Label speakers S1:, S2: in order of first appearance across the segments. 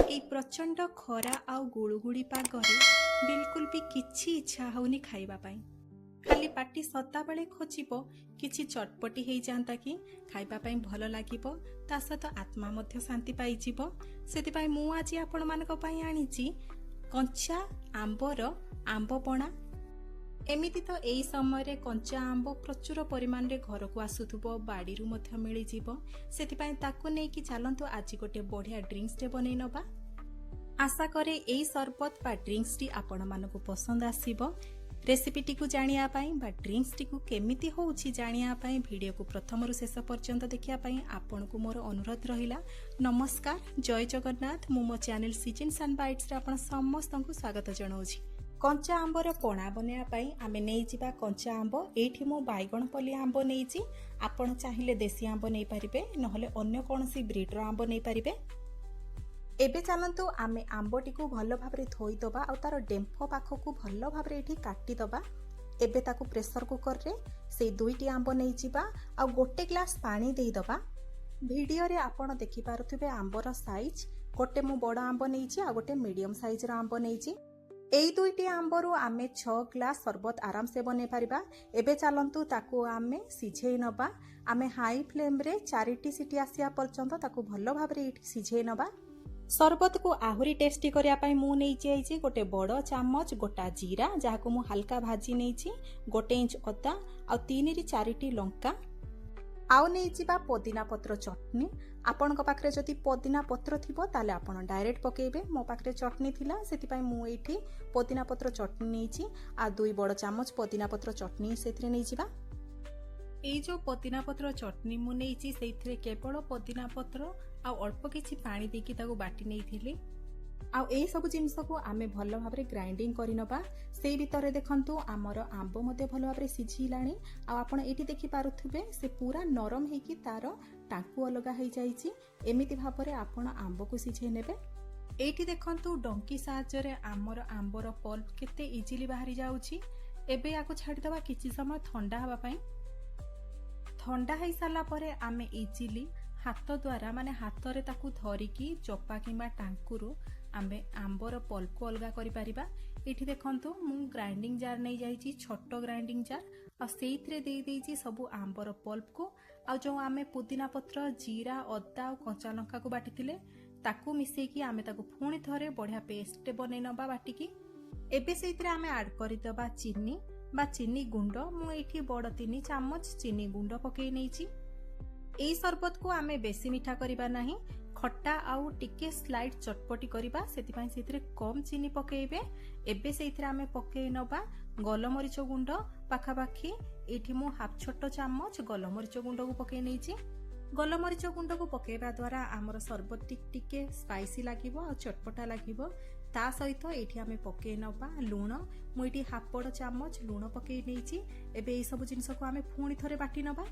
S1: এই ପ୍ରଚଣ୍ଡ ଖରା ଆଉ ଗୁଳୁଗୁଳି ପାଗରେ ବିଲକୁଲ ବି କିଛି ଇଚ୍ଛା ହେଉନି ଖାଇବା ପାଇଁ। ଖାଲି ପାଟି ସଦାବେଳେ ଖୋଜିବ କିଛି ଚଟପଟି ହେଇଯାଆନ୍ତା କି ଖାଇବା ପାଇଁ ଭଲ ଲାଗିବ, ତା ସହିତ ଆତ୍ମା ମଧ୍ୟ ଶାନ୍ତି ପାଇଯିବ। ସେଥିପାଇଁ ମୁଁ ଆଜି ଆପଣମାନଙ୍କ ପାଇଁ ଆଣିଛି କଞ୍ଚା ଆମ୍ବର ଆମ୍ବପଣା। ଏମିତି ତ ଏଇ ସମୟରେ କଞ୍ଚା ଆମ୍ବ ପ୍ରଚୁର ପରିମାଣରେ ଘରକୁ ଆସୁଥିବ, ବାଡ଼ିରୁ ମଧ୍ୟ ମିଳିଯିବ। ସେଥିପାଇଁ ତାକୁ ନେଇକି ଚାଲନ୍ତୁ ଆଜି ଗୋଟେ ବଢ଼ିଆ ଡ୍ରିଙ୍କସଟେ ବନେଇ ନେବା। ଆଶା କରେ ଏଇ ସରବତ ବା ଡ୍ରିଙ୍କସଟି ଆପଣମାନଙ୍କୁ ପସନ୍ଦ ଆସିବ। ରେସିପିଟିକୁ ଜାଣିବା ପାଇଁ ବା ଡ୍ରିଙ୍କସଟିକୁ କେମିତି ହେଉଛି ଜାଣିବା ପାଇଁ ଭିଡ଼ିଓକୁ ପ୍ରଥମରୁ ଶେଷ ପର୍ଯ୍ୟନ୍ତ ଦେଖିବା ପାଇଁ ଆପଣଙ୍କୁ ମୋର ଅନୁରୋଧ ରହିଲା। ନମସ୍କାର, ଜୟ ଜଗନ୍ନାଥ। ମୁଁ ମୋ ଚ୍ୟାନେଲ ସିଜନ୍ସ ଆଣ୍ଡ ବାଇଟ୍ସରେ ଆପଣ ସମସ୍ତଙ୍କୁ ସ୍ୱାଗତ ଜଣାଉଛି। କଞ୍ଚା ଆମ୍ବର ପଣା ବନେଇବା ପାଇଁ ଆମେ ନେଇଯିବା କଞ୍ଚା ଆମ୍ବ। ଏଇଠି ମୁଁ ବାଇଗଣପଲ୍ଲୀ ଆମ୍ବ ନେଇଛି। ଆପଣ ଚାହିଁଲେ ଦେଶୀ ଆମ୍ବ ନେଇପାରିବେ, ନହେଲେ ଅନ୍ୟ କୌଣସି ବ୍ରିଡର ଆମ୍ବ ନେଇପାରିବେ। ଏବେ ଚାଲନ୍ତୁ ଆମେ ଆମ୍ବଟିକୁ ଭଲ ଭାବରେ ଧୋଇଦେବା ଆଉ ତାର ଡେମ୍ଫ ପାଖକୁ ଭଲ ଭାବରେ ଏଠି କାଟିଦେବା। ଏବେ ତାକୁ ପ୍ରେସର କୁକରରେ ସେଇ 2ଟି ଆମ୍ବ ନେଇଯିବା ଆଉ ଗୋଟେ ଗ୍ଲାସ ପାଣି ଦେଇଦେବା। ଭିଡ଼ିଓରେ ଆପଣ ଦେଖିପାରୁଥିବେ ଆମ୍ବର ସାଇଜ୍। ଗୋଟେ ମୁଁ ବଡ଼ ଆମ୍ବ ନେଇଛି ଆଉ ଗୋଟେ ମିଡ଼ିୟମ ସାଇଜର ଆମ୍ବ ନେଇଛି। ଏଇ 2ଟି ଆମ୍ବରୁ ଆମେ 6 ଗ୍ଲାସ ସରବତ ଆରାମସେ ବନେଇ ପାରିବା। ଏବେ ଚାଲନ୍ତୁ ତାକୁ ଆମେ ସିଝେଇ ନେବା। ଆମେ ହାଇ ଫ୍ଲେମ୍ରେ 4ଟି ସିଟି ଆସିବା ପର୍ଯ୍ୟନ୍ତ ତାକୁ ଭଲ ଭାବରେ ଏଇଠି ସିଝେଇ ନେବା। ସରବତକୁ ଆହୁରି ଟେଷ୍ଟି କରିବା ପାଇଁ ମୁଁ ନେଇଯାଇଛି ଗୋଟେ ବଡ଼ ଚାମଚ ଗୋଟା ଜିରା, ଯାହାକୁ ମୁଁ ହାଲକା ଭାଜି ନେଇଛି, 1 ଇଞ୍ଚ ଅଦା ଆଉ 3ରୁ 4ଟି ଲଙ୍କା, ଆଉ ନେଇଯିବା ପୋଦିନା ପତ୍ର ଚଟନି। ଆପଣଙ୍କ ପାଖରେ ଯଦି ପୋଦିନା ପତ୍ର ଥିବ ତାହେଲେ ଆପଣ ଡାଇରେକ୍ଟ ପକେଇବେ। ମୋ ପାଖରେ ଚଟନି ଥିଲା, ସେଥିପାଇଁ ମୁଁ ଏଇଠି ପୋଦିନା ପତ୍ର ଚଟନି ନେଇଛି ଆଉ 2 ବଡ଼ ଚାମଚ ପୋଦିନା ପତ୍ର ଚଟନି ସେଥିରେ ନେଇଯିବା। ଏଇ ଯେଉଁ ପୋଦିନା ପତ୍ର ଚଟନି ମୁଁ ନେଇଛି ସେଇଥିରେ କେବଳ ପୋଦିନା ପତ୍ର ଆଉ ଅଳ୍ପ କିଛି ପାଣି ଦେଇକି ତାକୁ ବାଟି ନେଇଥିଲି। ଆଉ ଏଇ ସବୁ ଜିନିଷକୁ ଆମେ ଭଲ ଭାବରେ ଗ୍ରାଇଣ୍ଡିଙ୍ଗ କରିନେବା। ସେଇ ଭିତରେ ଦେଖନ୍ତୁ ଆମର ଆମ୍ବ ମଧ୍ୟ ଭଲ ଭାବରେ ସିଝିଲାଣି ଆଉ ଆପଣ ଏଇଠି ଦେଖିପାରୁଥିବେ ସେ ପୁରା ନରମ ହେଇକି ତାର ଟାଙ୍କୁ ଅଲଗା ହେଇଯାଇଛି। ଏମିତି ଭାବରେ ଆପଣ ଆମ୍ବକୁ ସିଝେଇ ନେବେ। ଏଇଠି ଦେଖନ୍ତୁ ଡଙ୍କି ସାହାଯ୍ୟରେ ଆମର ଆମ୍ବର ପଲ୍ପ କେତେ ଇଜିଲି ବାହାରି ଯାଉଛି। ଏବେ ୟାକୁ ଛାଡ଼ିଦେବା କିଛି ସମୟ ଥଣ୍ଡା ହେବା ପାଇଁ। ଥଣ୍ଡା ହେଇସାରିଲା ପରେ ଆମେ ଇଜିଲି ହାତ ଦ୍ୱାରା ମାନେ ହାତରେ ତାକୁ ଧରିକି ଚୋପା କିମ୍ବା ଟାଙ୍କୁରୁ ଆମେ ଆମ୍ବର ପଲ୍ପକୁ ଅଲଗା କରିପାରିବା। ଏଇଠି ଦେଖନ୍ତୁ ମୁଁ ଗ୍ରାଇଣ୍ଡିଙ୍ଗ ଜାର୍ ନେଇଯାଇଛି, ଛୋଟ ଗ୍ରାଇଣ୍ଡିଙ୍ଗ ଜାର୍, ଆଉ ସେଇଥିରେ ଦେଇଦେଇଛି ସବୁ ଆମ୍ବର ପଲ୍ପକୁ। ଆଉ ଯେଉଁ ଆମେ ପୁଦିନା ପତ୍ର, ଜିରା, ଅଦା ଆଉ କଞ୍ଚା ଲଙ୍କାକୁ ବାଟିଥିଲେ ତାକୁ ମିଶେଇକି ଆମେ ତାକୁ ପୁଣି ଥରେ ବଢ଼ିଆ ପେଷ୍ଟଟେ ବନେଇ ନେବା ବାଟିକି। ଏବେ ସେଇଥିରେ ଆମେ ଆଡ୍ କରିଦେବା ଚିନି ବା ଚିନି ଗୁଣ୍ଡ। ମୁଁ ଏଇଠି ବଡ଼ 3 ଚାମଚ ଚିନି ଗୁଣ୍ଡ ପକେଇ ନେଇଛି। ଏଇ ସରବତକୁ ଆମେ ବେଶୀ ମିଠା କରିବା ନାହିଁ, ଖଟା ଆଉ ଟିକେ ସ୍ଲାଇଡ୍ ଚଟପଟି କରିବା, ସେଥିପାଇଁ ସେଥିରେ କମ୍ ଚିନି ପକେଇବେ। ଏବେ ସେଇଥିରେ ଆମେ ପକେଇ ନେବା ଗୋଲମରିଚ ଗୁଣ୍ଡ ପାଖାପାଖି। ଏଇଠି ମୁଁ ହାଫ୍ ଛୋଟ ଚାମଚ ଗୋଲମରିଚ ଗୁଣ୍ଡକୁ ପକେଇ ନେଇଛି। ଗୋଲମରିଚ ଗୁଣ୍ଡକୁ ପକେଇବା ଦ୍ୱାରା ଆମର ସରବତ ଟିକେ ସ୍ପାଇସି ଲାଗିବ ଆଉ ଚଟପଟା ଲାଗିବ। ତା ସହିତ ଏଇଠି ଆମେ ପକେଇ ନେବା ଲୁଣ। ମୁଁ ଏଇଠି ହାଫ୍ ବଡ଼ ଚାମଚ ଲୁଣ ପକେଇ ନେଇଛି। ଏବେ ଏଇ ସବୁ ଜିନିଷକୁ ଆମେ ପୁଣି ଥରେ ବାଟି ନେବା।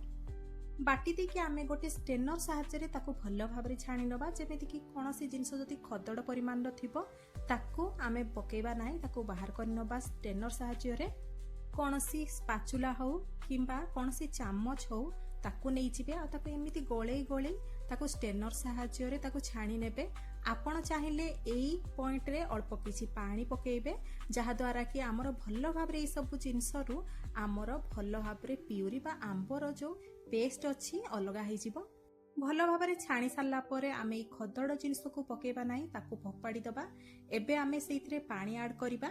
S1: ବାଟି ଦେଇକି ଆମେ ଗୋଟେ ଷ୍ଟେନର ସାହାଯ୍ୟରେ ତାକୁ ଭଲ ଭାବରେ ଛାଣି ନେବା। ଯେମିତିକି କୌଣସି ଜିନିଷ ଯଦି ଖଦଡ଼ ପରିମାଣର ଥିବ ତାକୁ ଆମେ ପକେଇବା ନାହିଁ, ତାକୁ ବାହାର କରିନେବା ଷ୍ଟେନର ସାହାଯ୍ୟରେ। କୌଣସି ସ୍ପାଚୁଲା ହଉ କିମ୍ବା କୌଣସି ଚାମଚ ହଉ ତାକୁ ନେଇଯିବେ ଆଉ ତାକୁ ଏମିତି ଗୋଳେଇ ଗୋଳେଇ ତାକୁ ଷ୍ଟେନର ସାହାଯ୍ୟରେ ତାକୁ ଛାଣି ନେବେ। ଆପଣ ଚାହିଁଲେ ଏଇ ପଏଣ୍ଟରେ ଅଳ୍ପ କିଛି ପାଣି ପକେଇବେ, ଯାହାଦ୍ୱାରା କି ଆମର ଭଲ ଭାବରେ ଏଇସବୁ ଜିନିଷରୁ ଆମର ଭଲ ଭାବରେ ପିଉରି ବା ଆମ୍ବର ଯେଉଁ ପେଷ୍ଟ ଅଛି ଅଲଗା ହେଇଯିବ। ଭଲ ଭାବରେ ଛାଣି ସାରିଲା ପରେ ଆମେ ଏଇ ଖଦଡ଼ ଜିନିଷକୁ ପକେଇବା ନାହିଁ, ତାକୁ ଫୋପାଡ଼ି ଦେବା। ଏବେ ଆମେ ସେଇଥିରେ ପାଣି ଆଡ୍ କରିବା।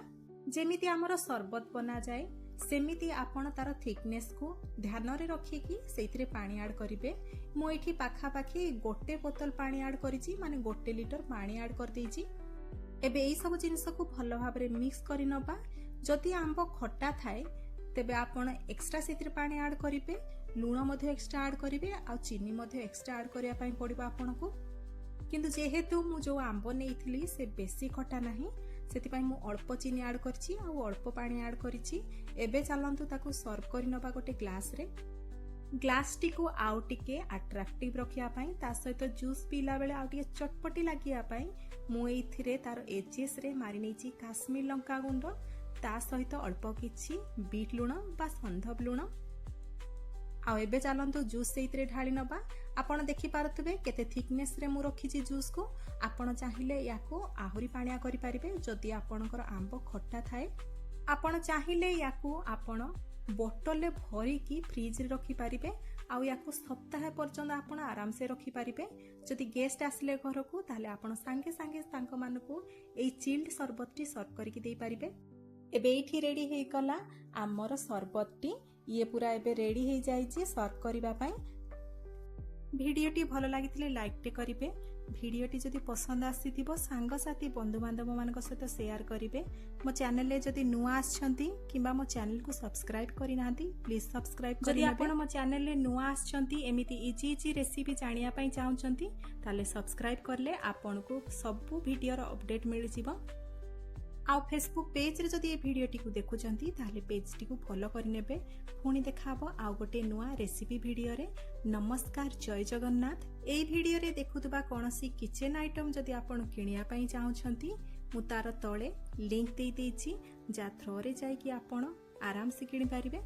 S1: ଯେମିତି ଆମର ସରବତ ବନାଯାଏ ସେମିତି ଆପଣ ତାର ଥିକନେସକୁ ଧ୍ୟାନରେ ରଖିକି ସେଇଥିରେ ପାଣି ଆଡ୍ କରିବେ। ମୁଁ ଏଇଠି ପାଖାପାଖି 1 ବୋତଲ ପାଣି ଆଡ୍ କରିଛି, ମାନେ 1 ଲିଟର ପାଣି ଆଡ୍ କରିଦେଇଛି। ଏବେ ଏଇ ସବୁ ଜିନିଷକୁ ଭଲ ଭାବରେ ମିକ୍ସ କରି ନେବା। ଯଦି ଆମ୍ବ ଖଟା ଥାଏ ତେବେ ଆପଣ ଏକ୍ସଟ୍ରା ସେଥିରେ ପାଣି ଆଡ୍ କରିବେ, ଲୁଣ ମଧ୍ୟ ଏକ୍ସଟ୍ରା ଆଡ୍ କରିବେ ଆଉ ଚିନି ମଧ୍ୟ ଏକ୍ସଟ୍ରା ଆଡ୍ କରିବା ପାଇଁ ପଡ଼ିବ ଆପଣଙ୍କୁ। କିନ୍ତୁ ଯେହେତୁ ମୁଁ ଯେଉଁ ଆମ୍ବ ନେଇଥିଲି ସେ ବେଶୀ ଖଟା ନାହିଁ, ସେଥିପାଇଁ ମୁଁ ଅଳ୍ପ ଚିନି ଆଡ୍ କରିଛି ଆଉ ଅଳ୍ପ ପାଣି ଆଡ୍ କରିଛି। ଏବେ ଚାଲନ୍ତୁ ତାକୁ ସର୍ଭ କରି ନେବା ଗୋଟେ ଗ୍ଲାସରେ। ଗ୍ଲାସଟିକୁ ଆଉ ଟିକେ ଆଟ୍ରାକ୍ଟିଭ ରଖିବା ପାଇଁ, ତା ସହିତ ଜୁସ୍ ପିଇଲା ବେଳେ ଆଉ ଟିକେ ଚଟପଟି ଲାଗିବା ପାଇଁ ମୁଁ ଏଇଥିରେ ତାର ଏଜେସରେ ମାରି ନେଇଛି କାଶ୍ମୀର ଲଙ୍କା ଗୁଣ୍ଡ, ତା ସହିତ ଅଳ୍ପ କିଛି ବିଟ୍ ଲୁଣ ବା ସନ୍ଧବ ଲୁଣ। ଆଉ ଏବେ ଚାଲନ୍ତୁ ଜୁସ୍ ସେଇଥିରେ ଢାଳି ନେବା। ଆପଣ ଦେଖିପାରୁଥିବେ କେତେ ଥିକନେସରେ ମୁଁ ରଖିଛି ଜୁସ୍କୁ। ଆପଣ ଚାହିଁଲେ ୟାକୁ ଆହୁରି ପାଣିଆ କରିପାରିବେ। ଯଦି ଆପଣଙ୍କର ଆମ୍ବ ଖଟା ଥାଏ, ଆପଣ ଚାହିଁଲେ ୟାକୁ ଆପଣ ବୋଟଲରେ ଭରିକି ଫ୍ରିଜରେ ରଖିପାରିବେ। ଆଉ ୟାକୁ ସପ୍ତାହେ ପର୍ଯ୍ୟନ୍ତ ଆପଣ ଆରାମସେ ରଖିପାରିବେ। ଯଦି ଗେଷ୍ଟ ଆସିଲେ ଘରକୁ, ତାହେଲେ ଆପଣ ସାଙ୍ଗେ ସାଙ୍ଗେ ତାଙ୍କମାନଙ୍କୁ ଏଇ ଚିଲ୍ଡ ସରବତଟି ସର୍ଭ କରିକି ଦେଇପାରିବେ। ଏବେ ଏଇଠି ରେଡି ହେଇଗଲା ଆମର ସରବତଟି। ଇଏ ପୁରା ଏବେ ରେଡି ହେଇଯାଇଛି ସର୍ଭ କରିବା ପାଇଁ। ଭିଡ଼ିଓଟି ଭଲ ଲାଗିଥିଲେ ଲାଇକ୍ଟେ କରିବେ। ଭିଡ଼ିଓଟି ଯଦି ପସନ୍ଦ ଆସିଥିବ ସାଙ୍ଗସାଥି ବନ୍ଧୁବାନ୍ଧବମାନଙ୍କ ସହିତ ସେୟାର କରିବେ। ମୋ ଚ୍ୟାନେଲରେ ଯଦି ନୂଆ ଆସିଛନ୍ତି କିମ୍ବା ମୋ ଚ୍ୟାନେଲକୁ ସବସ୍କ୍ରାଇବ୍ କରିନାହାନ୍ତି, ପ୍ଲିଜ୍ ସବସ୍କ୍ରାଇବ୍ କରିନେବେ। ଯଦି ଆପଣ ମୋ ଚ୍ୟାନେଲରେ ନୂଆ ଆସିଛନ୍ତି, ଏମିତି ଇଜି ରେସିପି ଜାଣିବା ପାଇଁ ଚାହୁଁଛନ୍ତି, ତାହେଲେ ସବସ୍କ୍ରାଇବ୍ କଲେ ଆପଣଙ୍କୁ ସବୁ ଭିଡ଼ିଓର ଅପଡେଟ୍ ମିଳିଯିବ। ଆଉ ଫେସବୁକ୍ ପେଜରେ ଯଦି ଏ ଭିଡ଼ିଓଟିକୁ ଦେଖୁଛନ୍ତି, ତାହେଲେ ପେଜଟିକୁ ଫଲୋ କରିନେବେ। ପୁଣି ଦେଖାହବ ଆଉ ଗୋଟେ ନୂଆ ରେସିପି ଭିଡ଼ିଓରେ। ନମସ୍କାର, ଜୟ ଜଗନ୍ନାଥ। ଏଇ ଭିଡ଼ିଓରେ ଦେଖୁଥିବା କୌଣସି କିଚେନ୍ ଆଇଟମ୍ ଯଦି ଆପଣ କିଣିବା ପାଇଁ ଚାହୁଁଛନ୍ତି, ମୁଁ ତାର ତଳେ ଲିଙ୍କ ଦେଇଦେଇଛି, ଯାହା ଥ୍ରୋରେ ଯାଇକି ଆପଣ ଆରାମସେ କିଣିପାରିବେ।